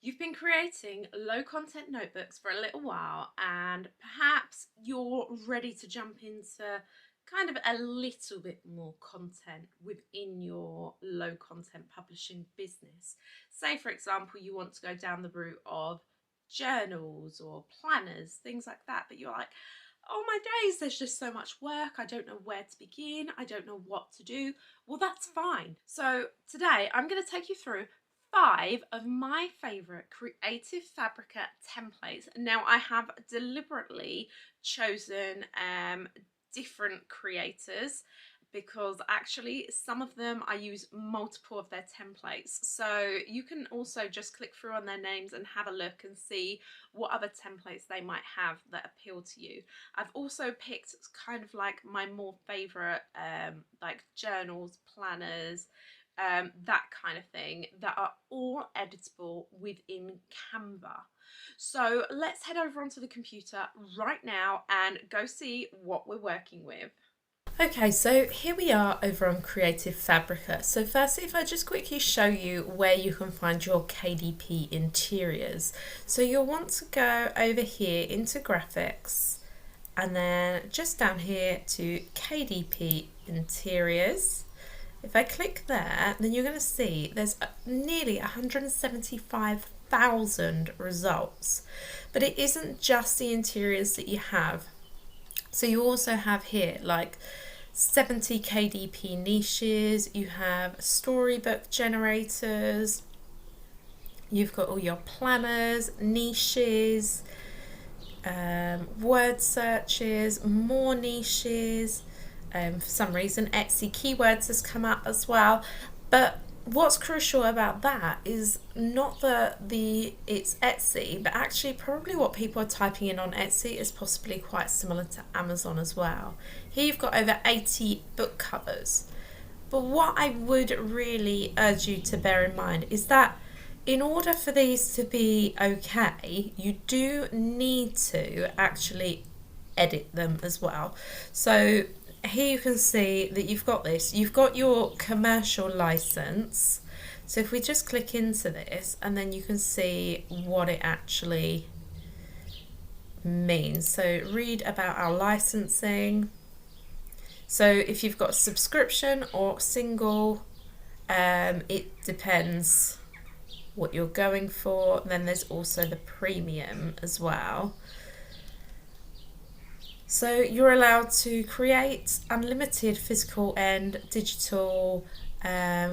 You've been creating low content notebooks for a little while, and perhaps you're ready to jump into kind of a little bit more content within your low content publishing business. Say, for example, you want to go down the route of journals or planners, things like that, but you're like, oh my days, there's just so much work. I don't know where to begin. I don't know what to do. Well, that's fine. So today I'm going to take you through 5 of my favourite creative Fabrica templates. Now, I have deliberately chosen different creators because actually some of them I use multiple of their templates, so you can also just click through on their names and have a look and see what other templates they might have that appeal to you. I've also picked kind of like my more favorite like journals, planners, that kind of thing, that are all editable within Canva. So let's head over onto the computer right now and go see what we're working with. Okay, so here we are over on Creative Fabrica. So firstly, if I just quickly show you where you can find your KDP Interiors. So you'll want to go over here into graphics and then just down here to KDP Interiors. If I click there, then you're going to see there's nearly 175,000 results. But it isn't just the interiors that you have. So you also have here like 70 KDP niches, you have storybook generators, you've got all your planners, niches, word searches, more niches. For some reason Etsy keywords has come up as well, but what's crucial about that is not that it's Etsy, but actually probably what people are typing in on Etsy is possibly quite similar to Amazon as well. Here you've got over 80 book covers, but what I would really urge you to bear in mind is that in order for these to be okay, you do need to actually edit them as well. So here you can see that you've got your commercial license. So if we just click into this, and then you can see what it actually means. So read about our licensing. So if you've got subscription or single, it depends what you're going for. Then there's also the premium as well. So you're allowed to create unlimited physical and digital,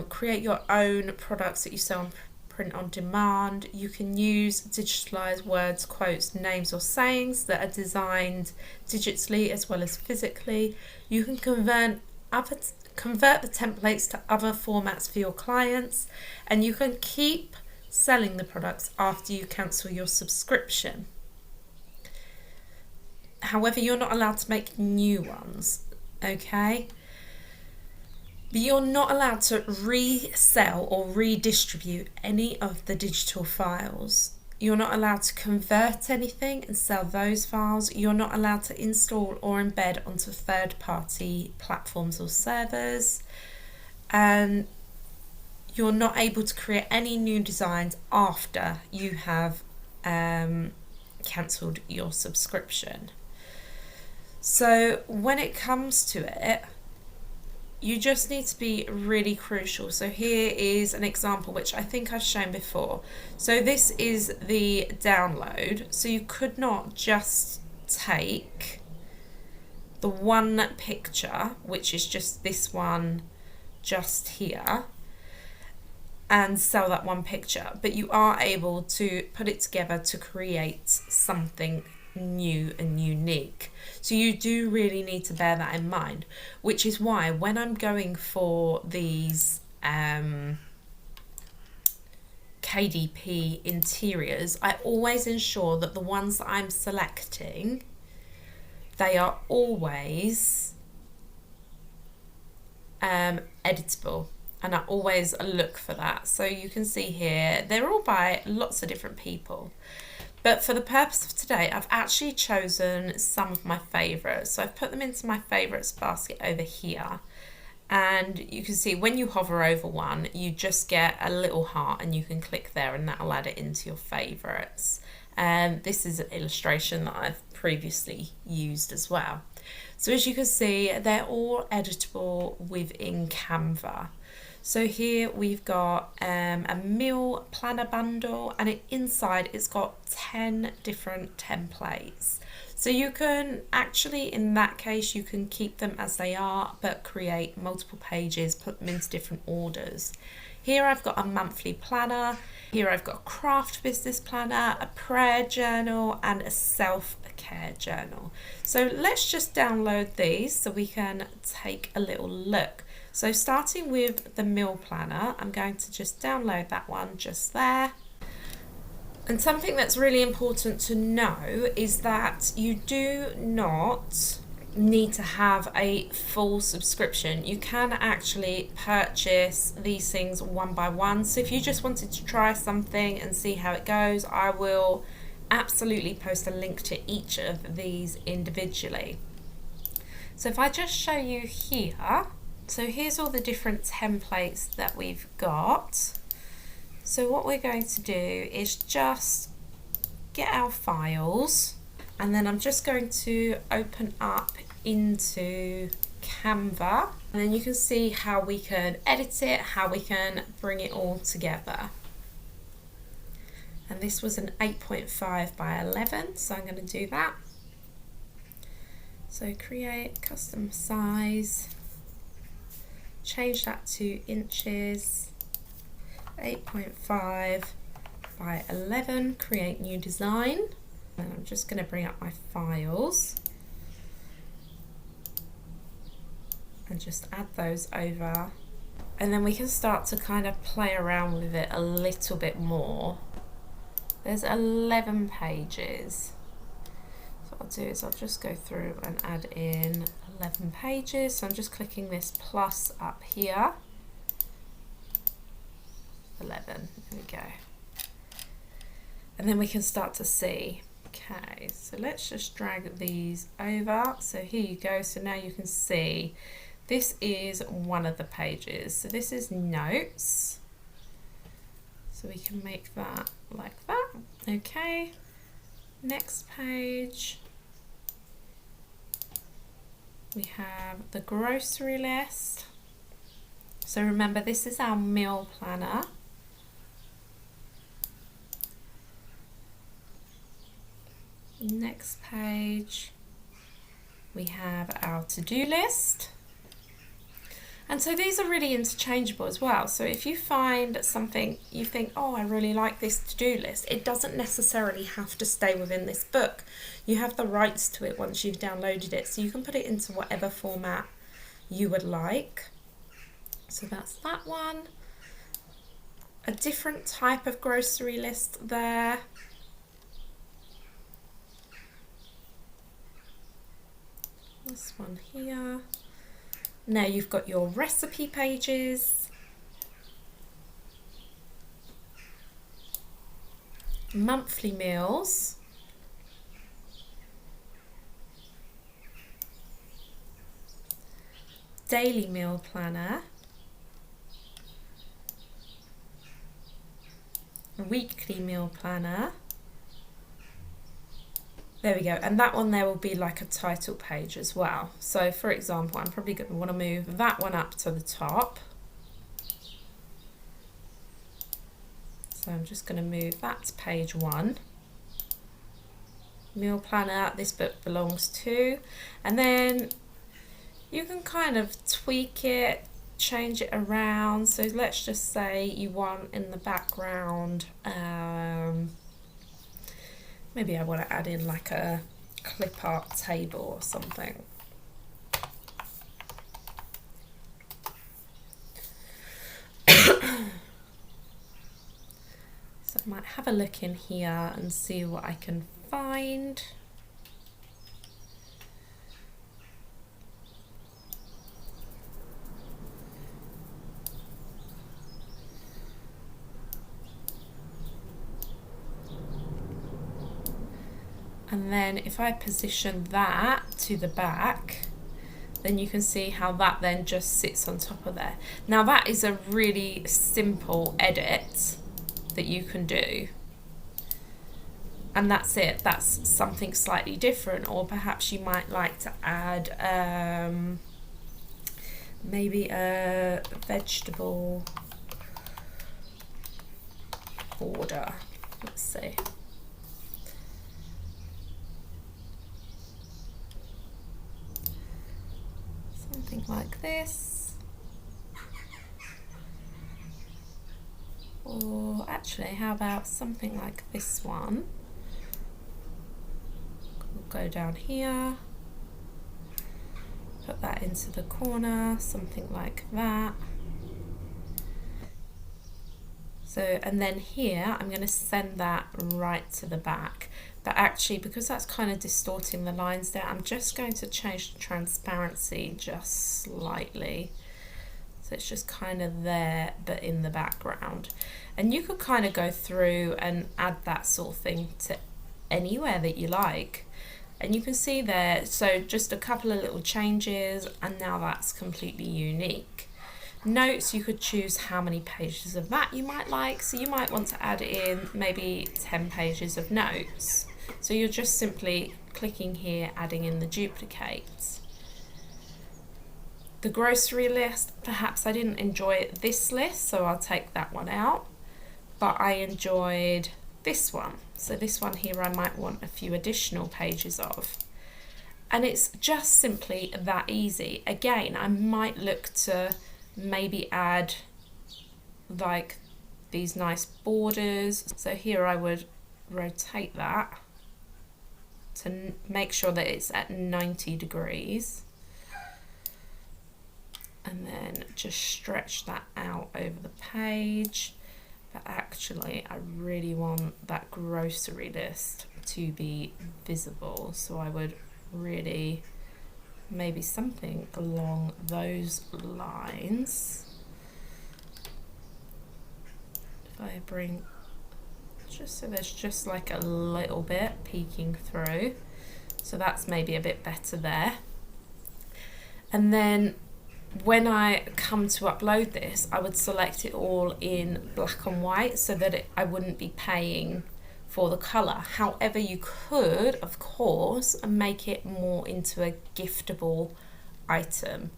create your own products that you sell on print on demand. You can use digitalized words, quotes, names or sayings that are designed digitally as well as physically. You can convert the templates to other formats for your clients, and you can keep selling the products after you cancel your subscription. However, you're not allowed to make new ones, okay? But you're not allowed to resell or redistribute any of the digital files. You're not allowed to convert anything and sell those files. You're not allowed to install or embed onto third-party platforms or servers. And you're not able to create any new designs after you have cancelled your subscription. So when it comes to it, you just need to be really crucial. So here is an example which I think I've shown before. So this is the download. So you could not just take the one picture, which is just this one just here, and sell that one picture, but you are able to put it together to create something new and unique. So you do really need to bear that in mind, which is why when I'm going for these KDP interiors, I always ensure that the ones that I'm selecting, they are always editable, and I always look for that. So you can see here they're all by lots of different people. But for the purpose of today, I've actually chosen some of my favourites. So I've put them into my favourites basket over here. And you can see when you hover over one, you just get a little heart and you can click there and that'll add it into your favorites. This is an illustration that I've previously used as well. So as you can see, they're all editable within Canva. So here we've got a meal planner bundle, and inside it's got 10 different templates. So you can actually, in that case, you can keep them as they are, but create multiple pages, put them into different orders. Here I've got a monthly planner. Here I've got a craft business planner, a prayer journal, and a self-care journal. So let's just download these so we can take a little look. So starting with the meal planner, I'm going to just download that one just there. And something that's really important to know is that you do not need to have a full subscription. You can actually purchase these things one by one. So if you just wanted to try something and see how it goes, I will absolutely post a link to each of these individually. So if I just show you here, so here's all the different templates that we've got. So what we're going to do is just get our files, and then I'm just going to open up into Canva, and then you can see how we can edit it, how we can bring it all together. And this was an 8.5 by 11, so I'm going to do that. So create custom size, change that to inches, 8.5 by 11, create new design. And I'm just going to bring up my files and just add those over, and then we can start to kind of play around with it a little bit more. There's 11 pages. So what I'll do is I'll just go through and add in 11 pages. So I'm just clicking this plus up here. 11, there we go. And then we can start to see. Okay, so let's just drag these over. So here you go. So now you can see this is one of the pages. So this is notes. So we can make that like that. Okay, next page. We have the grocery list. So remember, this is our meal planner. Next page, we have our to-do list. And so these are really interchangeable as well. So if you find something you think, oh, I really like this to-do list, it doesn't necessarily have to stay within this book. You have the rights to it once you've downloaded it, so you can put it into whatever format you would like. So that's that one. A different type of grocery list there. This one here. Now you've got your recipe pages, monthly meals, daily meal planner, weekly meal planner. There we go, and that one there will be like a title page as well. So for example, I'm probably going to want to move that one up to the top. So I'm just going to move that to page 1. Meal planner, this book belongs to. And then you can kind of tweak it, change it around. So let's just say you want in the background, maybe I want to add in like a clip art table or something. So I might have a look in here and see what I can find. And then if I position that to the back, then you can see how that then just sits on top of there. Now that is a really simple edit that you can do. And that's it. That's something slightly different. Or perhaps you might like to add maybe a vegetable border. Let's see. Something like this. Or actually, how about something like this one? We'll go down here, put that into the corner, something like that. So, and then here I'm going to send that right to the back. But actually, because that's kind of distorting the lines there, I'm just going to change the transparency just slightly. So it's just kind of there, but in the background. And you could kind of go through and add that sort of thing to anywhere that you like. And you can see there, so just a couple of little changes, and now that's completely unique. Notes, you could choose how many pages of that you might like. So you might want to add in maybe 10 pages of notes. So you're just simply clicking here, adding in the duplicates. The grocery list, perhaps I didn't enjoy this list, so I'll take that one out. But I enjoyed this one. So this one here I might want a few additional pages of. And it's just simply that easy. Again, I might look to maybe add like these nice borders. So here I would rotate that to make sure that it's at 90 degrees. And then just stretch that out over the page. But actually, I really want that grocery list to be visible. So I would really, maybe something along those lines. If I bring, just so there's just like a little bit peeking through. So that's maybe a bit better there. And then when I come to upload this, I would select it all in black and white so that I wouldn't be paying for the colour. However, you could, of course, make it more into a giftable item.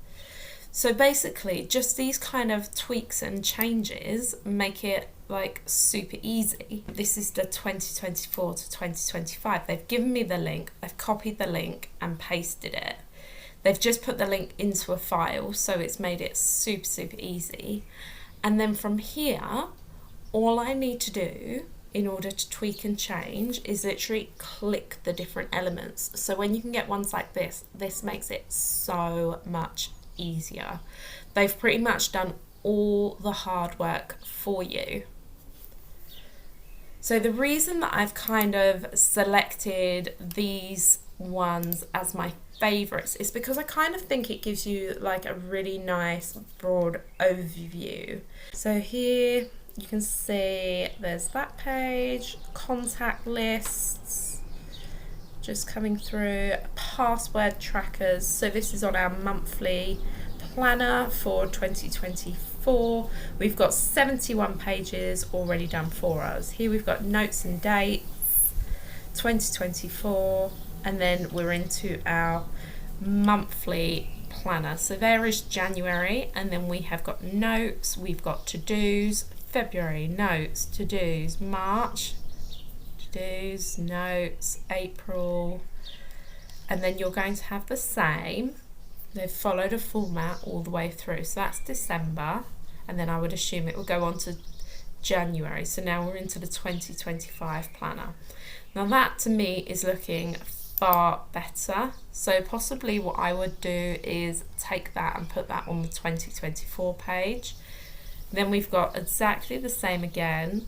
So basically, just these kind of tweaks and changes make it like super easy. This is the 2024 to 2025. They've given me the link, I've copied the link and pasted it. They've just put the link into a file, so it's made it super, super easy. And then from here, all I need to do in order to tweak and change is literally click the different elements. So when you can get ones like this, this makes it so much easier. They've pretty much done all the hard work for you. So the reason that I've kind of selected these ones as my favorites is because I kind of think it gives you like a really nice broad overview. So here you can see there's that page, contact lists just coming through, password trackers. So this is on our monthly planner for 2024. We've got 71 pages already done for us. Here we've got notes and dates, 2024, and then we're into our monthly planner. So there is January, and then we have got notes, we've got to-dos, February, notes, to-dos, March, to-dos, notes, April, and then you're going to have the same. They've followed a format all the way through. So that's December, and then I would assume it will go on to January. So now we're into the 2025 planner. Now that to me is looking far better. So possibly what I would do is take that and put that on the 2024 page. Then we've got exactly the same again,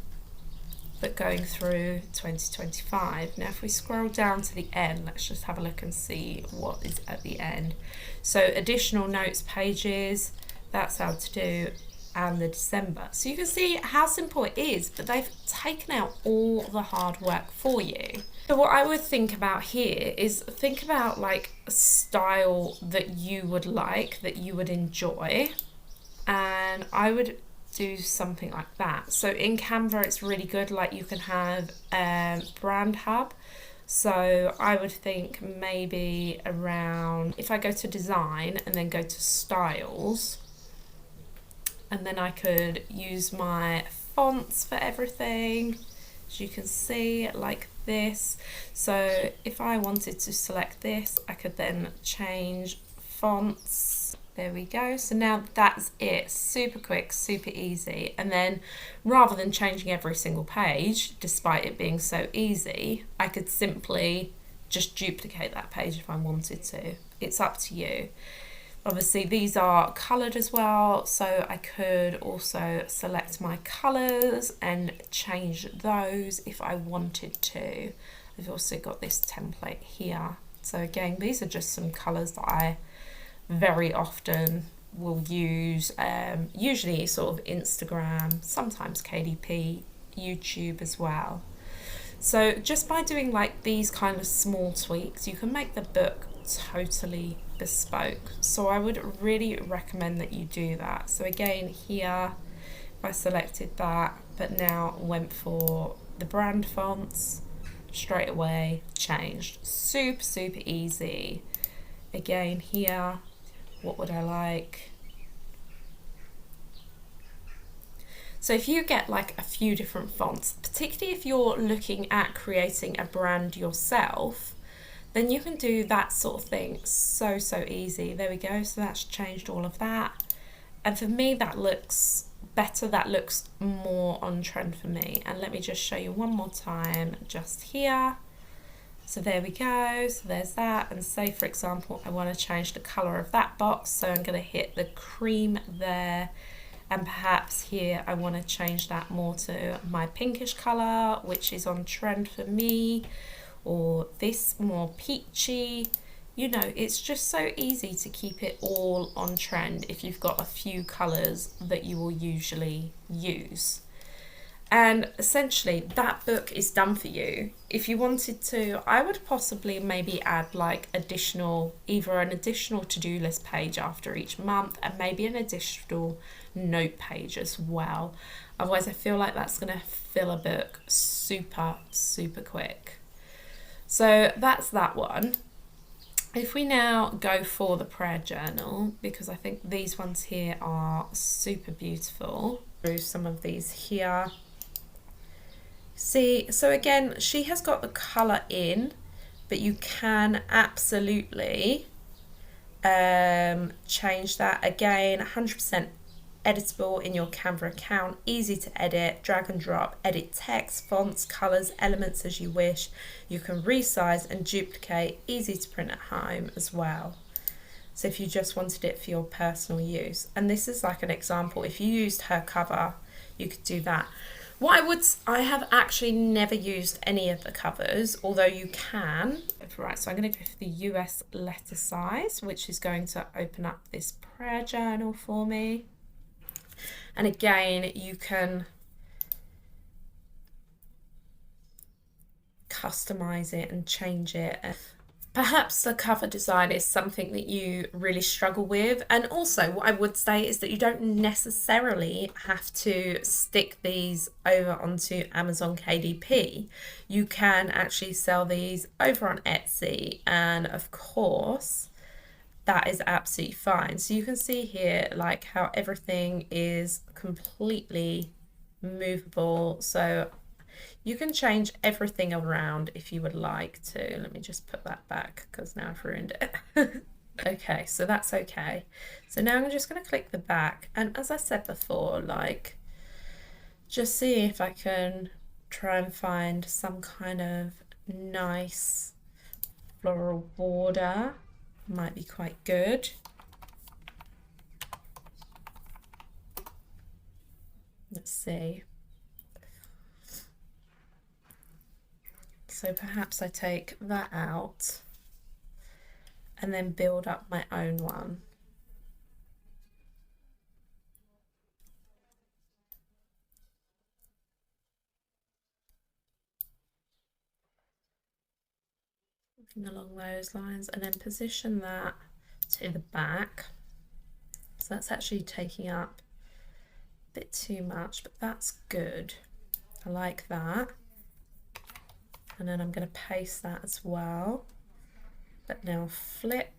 but going through 2025. Now if we scroll down to the end, let's just have a look and see what is at the end. So additional notes pages, that's how to do and the December. So you can see how simple it is, but they've taken out all the hard work for you. So what I would think about here is think about like a style that you would like, that you would enjoy, and I would do something like that. So in Canva it's really good, like you can have brand hub. So I would think maybe around, if I go to design and then go to styles, and then I could use my fonts for everything, as you can see, like this. So if I wanted to select this, I could then change fonts. There we go. So now that's it. Super quick, super easy. And then rather than changing every single page, despite it being so easy, I could simply just duplicate that page if I wanted to. It's up to you. Obviously these are coloured as well, so I could also select my colours and change those if I wanted to. I've also got this template here. So again, these are just some colours that I very often will use, usually sort of Instagram, sometimes KDP, YouTube as well. So just by doing like these kind of small tweaks, you can make the book totally bespoke. So I would really recommend that you do that. So again, here I selected that, but now went for the brand fonts, straight away changed. Super, super easy. Again, here, what would I like? So if you get like a few different fonts, particularly if you're looking at creating a brand yourself, then you can do that sort of thing so easy. There we go. So that's changed all of that. And for me, that looks better. That looks more on trend for me. And let me just show you one more time just here. So there we go. So there's that. And say, for example, I want to change the color of that box. So I'm going to hit the cream there. And perhaps here I want to change that more to my pinkish color, which is on trend for me. Or this more peachy. You know, it's just so easy to keep it all on trend if you've got a few colors that you will usually use. And essentially that book is done for you. If you wanted to, I would possibly maybe add like either an additional to-do list page after each month and maybe an additional note page as well. Otherwise I feel like that's going to fill a book super quick. So that's that one. If we now go for the prayer journal, because I think these ones here are super beautiful. Through some of these here. See, so again, she has got the colour in, but you can absolutely change that. Again, 100% editable in your Canva account, easy to edit, drag and drop, edit text, fonts, colours, elements as you wish. You can resize and duplicate, easy to print at home as well. So if you just wanted it for your personal use, and this is like an example, if you used her cover, you could do that. I have actually never used any of the covers, although you can. Right, so I'm going to go for the US letter size, which is going to open up this prayer journal for me. And again, you can customize it and change it. Perhaps the cover design is something that you really struggle with. And also what I would say is that you don't necessarily have to stick these over onto Amazon KDP. You can actually sell these over on Etsy, and of course that is absolutely fine. So you can see here like how everything is completely movable. So you can change everything around if you would like to. Let me just put that back because now I've ruined it. Okay, so that's okay. So now I'm just going to click the back, and as I said before, like just see if I can try and find some kind of nice floral border. Might be quite good. Let's see. So perhaps I take that out and then build up my own one. something along those lines, and then position that to the back. So that's actually taking up a bit too much, but that's good. I like that. And then I'm going to paste that as well. But now flip.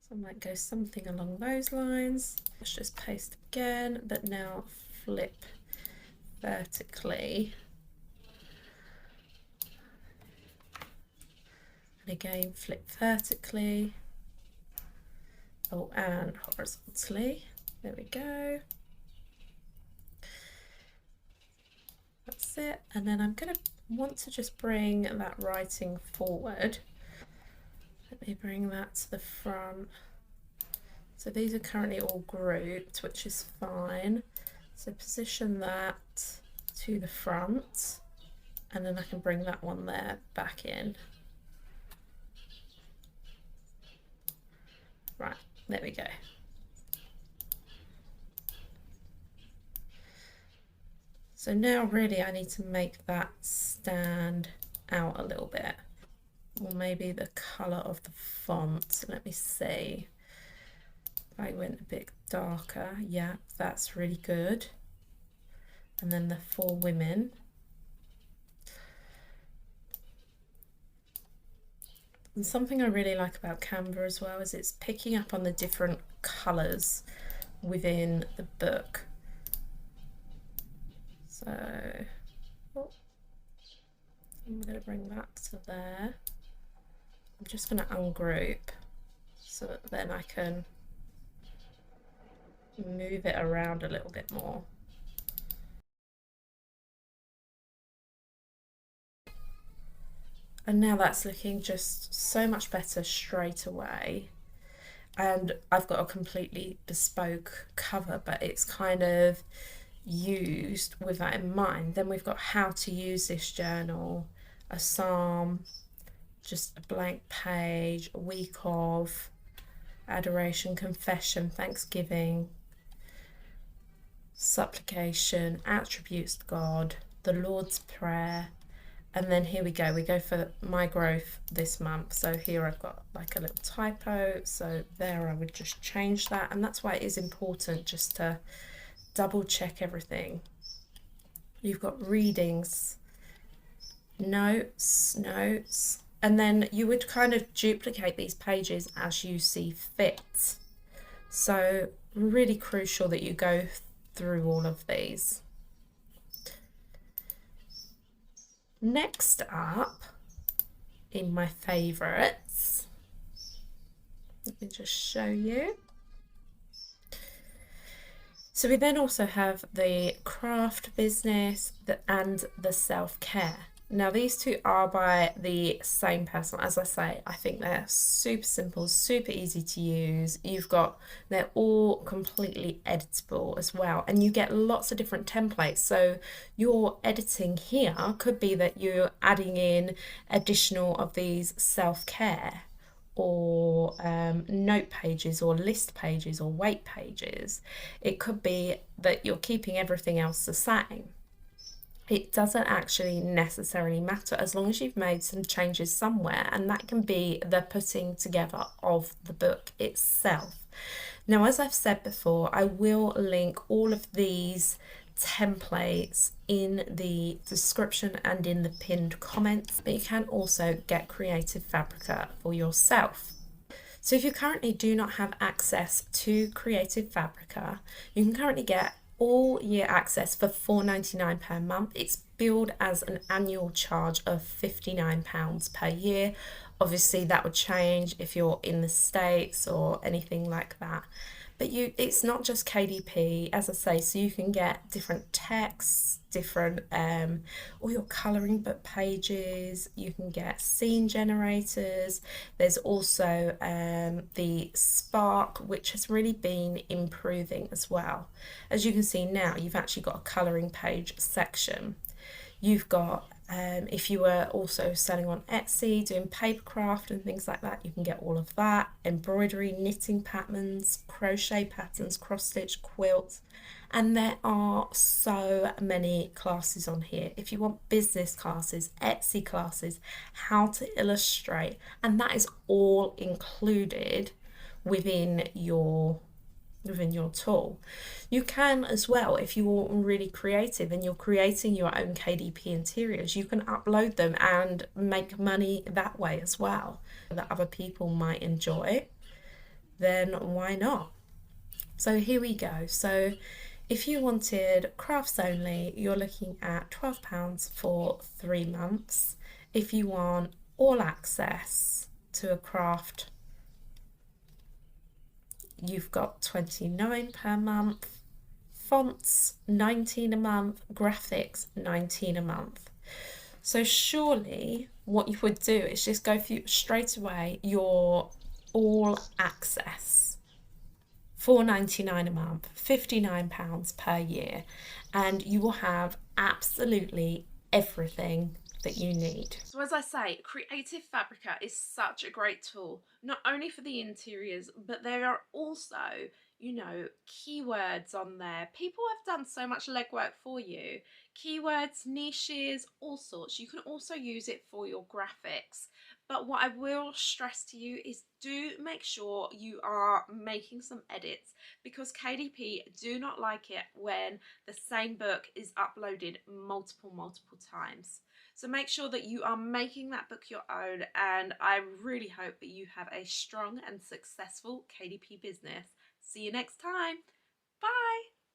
So I might go something along those lines. Let's just paste again, but now flip vertically. And again, flip vertically. Oh, and horizontally. There we go. That's it. And then I'm going to want to just bring that writing forward. Let me bring that to the front. So these are currently all grouped, which is fine. So position that to the front, and then I can bring that one there back in. Right, there we go. So now really I need to make that stand out a little bit. Or maybe the colour of the font. Let me see. If I went a bit darker, yeah, that's really good. And then the for women. And something I really like about Canva as well is it's picking up on the different colours within the book. So I'm going to bring that to there. I'm just going to ungroup so that then I can move it around a little bit more. And now that's looking just so much better straight away. And I've got a completely bespoke cover, but it's kind of used with that in mind. Then we've got how to use this journal, a psalm, just a blank page, a week of, adoration, confession, thanksgiving, supplication, attributes to God, the Lord's Prayer, and then here we go for my growth this month. So here I've got like a little typo, so there I would just change that, and that's why it is important just to double check everything. You've got readings, notes, and then you would kind of duplicate these pages as you see fit. So really crucial that you go through all of these. Next up, in my favorites, let me just show you. So we then also have the craft business and the self-care. Now these two are by the same person. As I say, I think they're super simple, super easy to use. They're all completely editable as well, and you get lots of different templates. So your editing here could be that you're adding in additional of these self-care or note pages or list pages or weight pages. It could be that you're keeping everything else the same. It doesn't actually necessarily matter as long as you've made some changes somewhere, and that can be the putting together of the book itself. Now, as I've said before, I will link all of these templates in the description and in the pinned comments, but you can also get Creative Fabrica for yourself. So if you currently do not have access to Creative Fabrica, you can currently get all year access for £4.99 per month. It's billed as an annual charge of £59 per year. Obviously that would change if you're in the States or anything like that. But it's not just KDP, as I say, so you can get different texts, different all your colouring book pages, you can get scene generators. There's also the Spark, which has really been improving as well. As you can see now, you've actually got a colouring page section. You've got If you were also selling on Etsy, doing papercraft and things like that, you can get all of that. Embroidery, knitting patterns, crochet patterns, cross stitch, quilts. And there are so many classes on here. If you want business classes, Etsy classes, how to illustrate, and that is all included within your tool. You can as well, if you're really creative and you're creating your own KDP interiors, you can upload them and make money that way as well. That other people might enjoy, then why not? So here we go. So if you wanted crafts only, you're looking at £12 for 3 months. If you want all access to a craft, you've got 29 per month. Fonts 19 a month, graphics 19 a month. So surely what you would do is just go through straight away your all access, 4.99 a month, £59 per year, and you will have absolutely everything that you need. So as I say, Creative Fabrica is such a great tool, not only for the interiors, but there are also, you know, keywords on there. People have done so much legwork for you. Keywords, niches, all sorts. You can also use it for your graphics. But what I will stress to you is do make sure you are making some edits, because KDP do not like it when the same book is uploaded multiple times. So make sure that you are making that book your own, and I really hope that you have a strong and successful KDP business. See you next time. Bye.